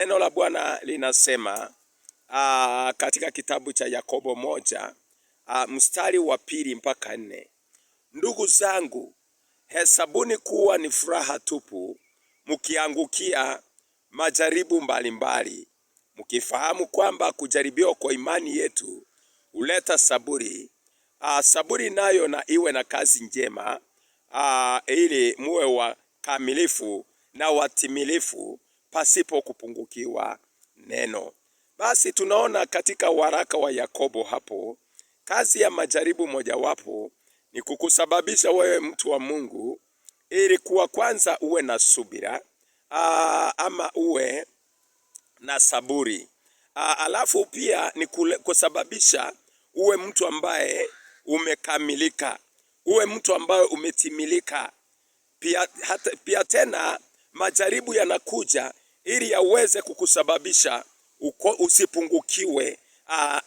Neno la Bwana linasema katika kitabu cha Yakobo 1 mstari wa 2 mpaka 4. Ndugu zangu, hesabuni kuwa ni furaha tupu mkiangukia majaribu mbalimbali, mkifahamu kwamba kujaribiwa kwa imani yetu huleta saburi. Saburi nayo na iwe na kazi njema, ili muwe wakamilifu na watimilifu pasipo kupungukiwa neno. Basi tunaona katika waraka wa Yakobo hapo, kazi ya majaribu mojawapo ni kukusababisha wewe mtu wa Mungu ili kuwa kwanza uwe na subira, ama uwe na saburi. Alafu pia ni kusababisha uwe mtu ambaye umekamilika, uwe mtu ambaye umetimilika. Pia tena majaribu yanakuja ili yaweze kukusababisha usipungukiwe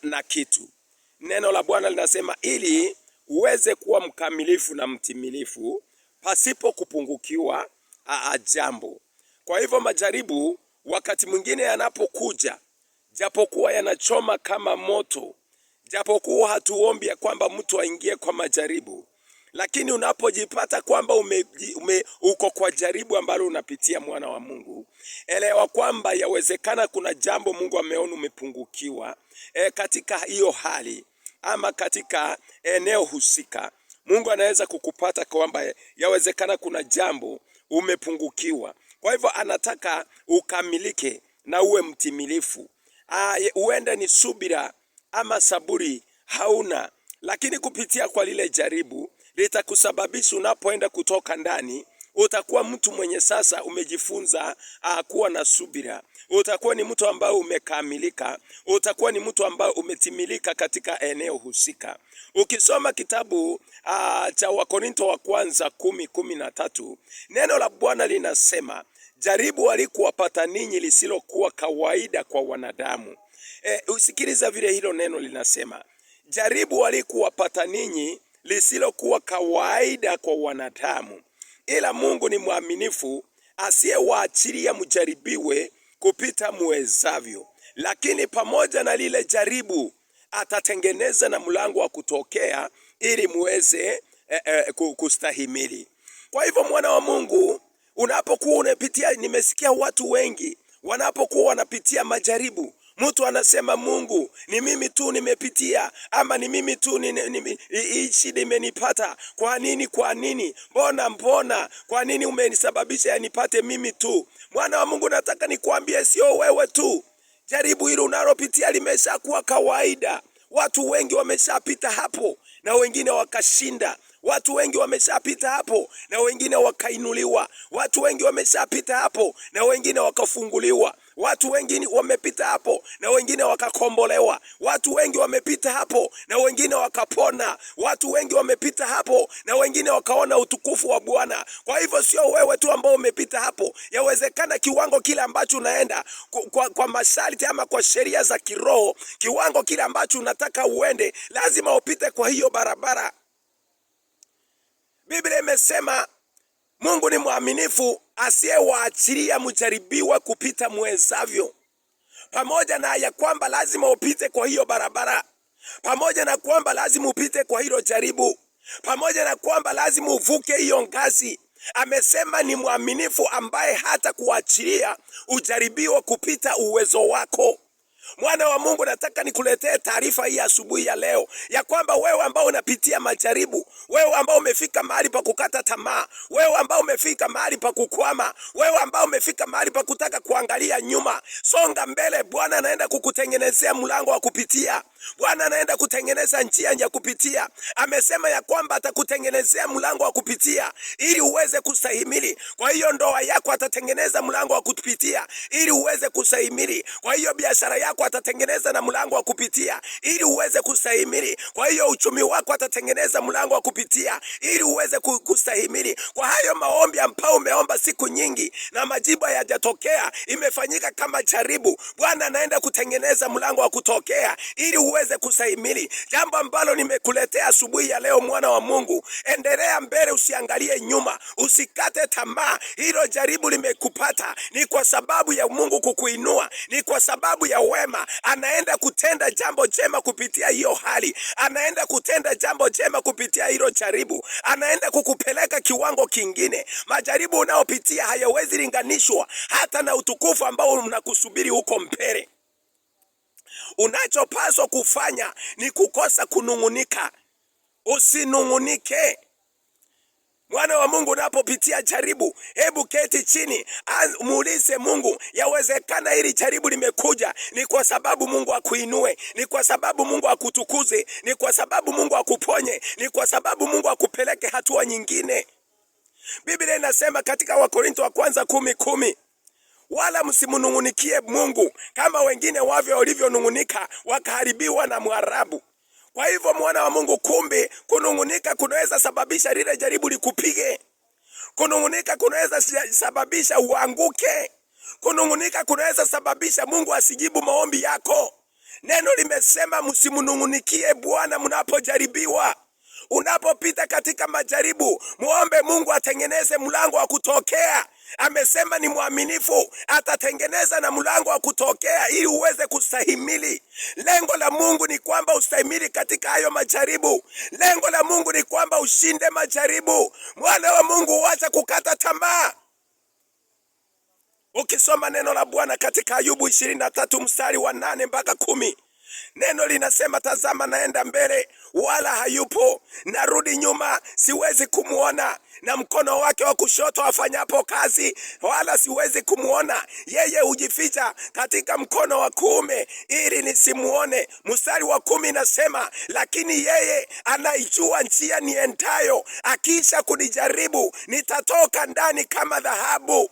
na kitu. Neno la Bwana linasema ili uweze kuwa mkamilifu na mtimilifu pasipo kupungukiwa jambo. Kwa hivyo majaribu wakati mwingine yanapokuja, japokuwa yanachoma kama moto, japokuwa hatuombi ya kwamba mtu aingie kwa majaribu, lakini unapojipata kwamba uko kwa jaribu ambalo unapitia, mwana wa Mungu, elewa kwamba yawezekana kuna jambo Mungu ameona umepungukiwa katika hiyo hali ama katika eneo husika. Mungu anaweza kukupata kwamba yawezekana kuna jambo umepungukiwa. Kwa hivyo anataka ukamilike na uwe mtimilifu. Uende ni subira ama saburi hauna, lakini kupitia kwa lile jaribu litakusababisha unapoenda kutoka ndani, utakuwa mtu mwenye sasa umejifunza kuwa na subira. Utakuwa ni mtu ambaye umekamilika, utakuwa ni mtu ambaye umetimilika katika eneo husika. Ukisoma kitabu cha Wakorinto wa kwanza 10:13, neno la Bwana linasema, jaribu halikuwapata ninyi lisilokuwa kawaida kwa wanadamu. Usikiliza vile hilo neno linasema, jaribu halikuwapata ninyi lisilokuwa kawaida kwa wanadamu, ila Mungu ni mwaminifu, asiyewaachilia mjaribiwe kupita muwezavyo, lakini pamoja na lile jaribu atatengeneza na mlango wa kutokea ili muweze kustahimili. Kwa hivyo mwana wa Mungu, unapokuwa unapitia, nimesikia watu wengi wanapokuwa wanapitia majaribu, mtu anasema Mungu, ni mimi tu nimepitia, ama ni mimi tu hii shida imenipata. Kwa nini? Mbona? Kwa nini umenisababisha yanipate mimi tu? Mwana wa Mungu, nataka nikwambie sio wewe tu. Jaribu hilo unalopitia limeshakuwa kawaida. Watu wengi wameshapita hapo na wengine wakashinda. Watu wengi wameshapita hapo na wengine wakainuliwa. Watu wengi wameshapita hapo na wengine wakafunguliwa. Watu wengi wamepita hapo na wengine wakakombolewa. Watu wengi wamepita hapo na wengine wakapona. Watu wengi wamepita hapo na wengine wakaona utukufu wa Bwana. Kwa hivyo sio wewe tu ambao umepita hapo. Yawezekana kiwango kile ambacho unaenda kwa masharti ama kwa sheria za kiroho, kiwango kile ambacho unataka uende, lazima upite kwa hiyo barabara. Biblia imesema Mungu ni mwaminifu, asiyewaachilia mjaribiwa kupita muwezavyo. Pamoja na ya kwamba lazima upite kwa hiyo barabara, pamoja na kwamba lazima upite kwa hilo jaribu, pamoja na kwamba lazima uvuke hiyo ngazi, amesema ni mwaminifu ambaye hata kuachilia ujaribiwa kupita uwezo wako. Mwana wa Mungu, nataka nikuletee taarifa hii asubuhi ya leo, ya kwamba wewe ambao unapitia majaribu, wewe ambao umefika mahali pa kukata tamaa, wewe ambao umefika mahali pa kukwama, wewe ambao umefika mahali pa kutaka kuangalia nyuma, songa mbele. Bwana anaenda kukutengenezea mlango wa kupitia. Bwana anaenda kutengeneza njia ya kupitia. Amesema ya kwamba atakutengenezea mlango wa kupitia ili uweze kustahimili. Kwa hiyo ndoa yako atatengeneza mlango wa kupitia ili uweze kustahimili. Kwa hiyo biashara yako atatengeneza na mlango wa kupitia ili uweze kustahimili. Kwa hiyo uchumi wako atatengeneza mlango wa kupitia ili uweze kustahimili. Kwa hayo maombi ambao umeomba siku nyingi na majibu hayajatokea, imefanyika kama jaribu, Bwana anaenda kutengeneza mlango wa kutokea ili uweze kustahimili jambo ambalo nimekuletea asubuhi ya leo. Mwana wa Mungu, endelea mbele, usiangalie nyuma, usikate tamaa. Hilo jaribu limekupata ni kwa sababu ya Mungu kukuinua, ni kwa sababu ya wema. Anaenda kutenda jambo jema kupitia hiyo hali, anaenda kutenda jambo jema kupitia hilo jaribu, anaenda kukupeleka kiwango kingine. Majaribu unaopitia hayawezi linganishwa hata na utukufu ambao unakusubiri huko mbele. Unachopaswa kufanya ni kukosa kunungunika. Usinungunike. Mwana wa Mungu, unapopitia jaribu, hebu keti chini, muulize Mungu, yawezekana hili jaribu limekuja ni kwa sababu Mungu akuinue, ni kwa sababu Mungu akutukuze, ni kwa sababu Mungu akuponye, ni kwa sababu Mungu akupeleke hatua nyingine. Biblia inasema katika Wakorintho wa kwanza 10:10, wala msimunungunikie Mungu kama wengine wavyo walivyonungunika wakaharibiwa na Mwarabu. Kwa hivyo mwana wa Mungu, kumbe kunungunika kunaweza sababisha lile jaribu likupige. Kunungunika kunaweza sababisha uanguke. Kunungunika kunaweza sababisha Mungu asijibu maombi yako. Neno limesema msimunungunikie Bwana mnapojaribiwa. Unapopita katika majaribu, muombe Mungu atengeneze mlango wa kutokea. Amesema ni mwaminifu, atatengeneza na mlango wa kutokea ili uweze kustahimili. Lengo la Mungu ni kwamba ustahimili katika hayo majaribu. Lengo la Mungu ni kwamba ushinde majaribu. Mwana wa Mungu, acha kukata tamaa. Ukisoma neno la Bwana katika Ayubu 23 mstari wa 8 mpaka 10, neno linasema, tazama naenda mbele wala hayupo, narudi nyuma siwezi kumuona, na mkono wake wa kushoto afanyapo kazi wala siwezi kumuona. Yeye hujificha katika mkono wa kuume ili nisimuone. Mstari wa 10 nasema, lakini yeye anaijua njia niendayo, akisha kunijaribu nitatoka ndani kama dhahabu.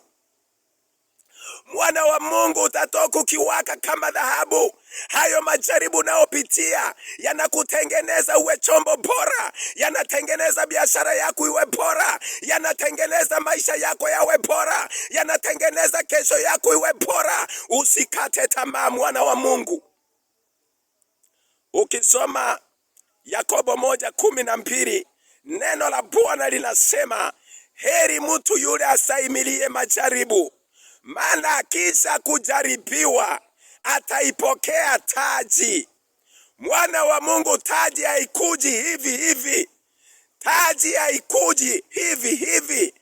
Mwana wa Mungu, utatoka ukiwaka kama dhahabu. Hayo majaribu unayopitia yanakutengeneza uwe chombo bora, yanatengeneza biashara yako iwe bora, yanatengeneza maisha yako yawe bora, yanatengeneza kesho yako iwe bora. Usikate tamaa, mwana wa Mungu. Ukisoma Yakobo 1:12, neno la Bwana linasema, heri mtu yule astahimilie majaribu, maana akisha kujaribiwa ataipokea taji. Mwana wa Mungu, taji haikuji hivi hivi. Taji haikuji hivi hivi.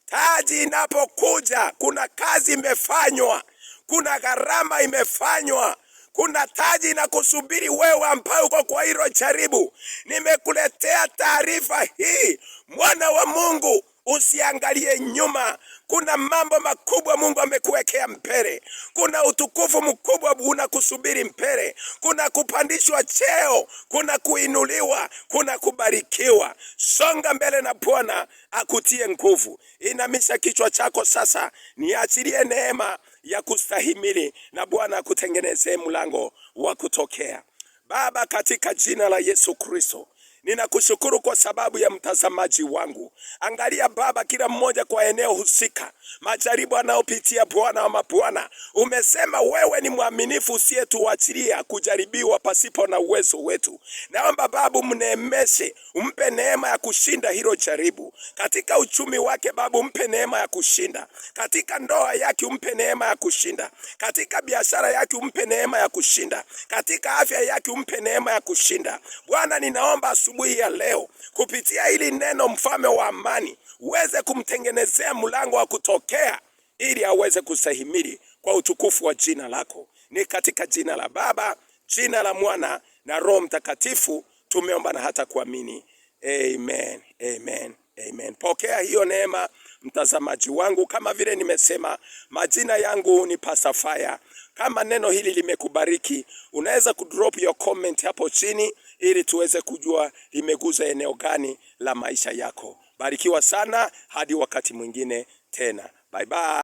Taji inapokuja kuna kazi imefanywa, kuna gharama imefanywa, kuna taji inakusubiri wewe ambaye uko kwa hilo jaribu. Nimekuletea taarifa hii, mwana wa Mungu, usiangalie nyuma. Kuna mambo makubwa Mungu amekuwekea mbele. Kuna utukufu mkubwa unakusubiri mbele. Kuna kupandishwa cheo, kuna kuinuliwa, kuna kubarikiwa. Songa mbele na Bwana akutie nguvu. Inamisha kichwa chako sasa, niachilie neema ya kustahimili na Bwana akutengenezee mlango wa kutokea. Baba, katika jina la Yesu Kristo, ninakushukuru kwa sababu ya mtazamaji wangu. Angalia Baba, kila mmoja kwa eneo husika, majaribu anayopitia. Bwana wa mabwana, umesema wewe ni mwaminifu usiyetuachilia kujaribiwa pasipo na uwezo wetu. Naomba Baba mneemeshe, umpe neema ya kushinda hilo jaribu. Katika uchumi wake Baba umpe neema ya kushinda. Katika ndoa yake umpe neema ya kushinda. Katika biashara yake umpe neema ya kushinda. Katika afya yake umpe neema ya kushinda. Bwana, ninaomba asubuhi ya leo kupitia hili neno, mfalme wa amani, uweze kumtengenezea mlango wa kutokea ili aweze kustahimili kwa utukufu wa jina lako. Ni katika jina la Baba, jina la Mwana na Roho Mtakatifu tumeomba na hata kuamini. Amen, amen, amen. Pokea hiyo neema mtazamaji wangu. Kama vile nimesema, majina yangu ni Pastor Fire. Kama neno hili limekubariki, unaweza kudrop your comment hapo chini ili tuweze kujua limeguza eneo gani la maisha yako. Barikiwa sana hadi wakati mwingine tena. Bye bye.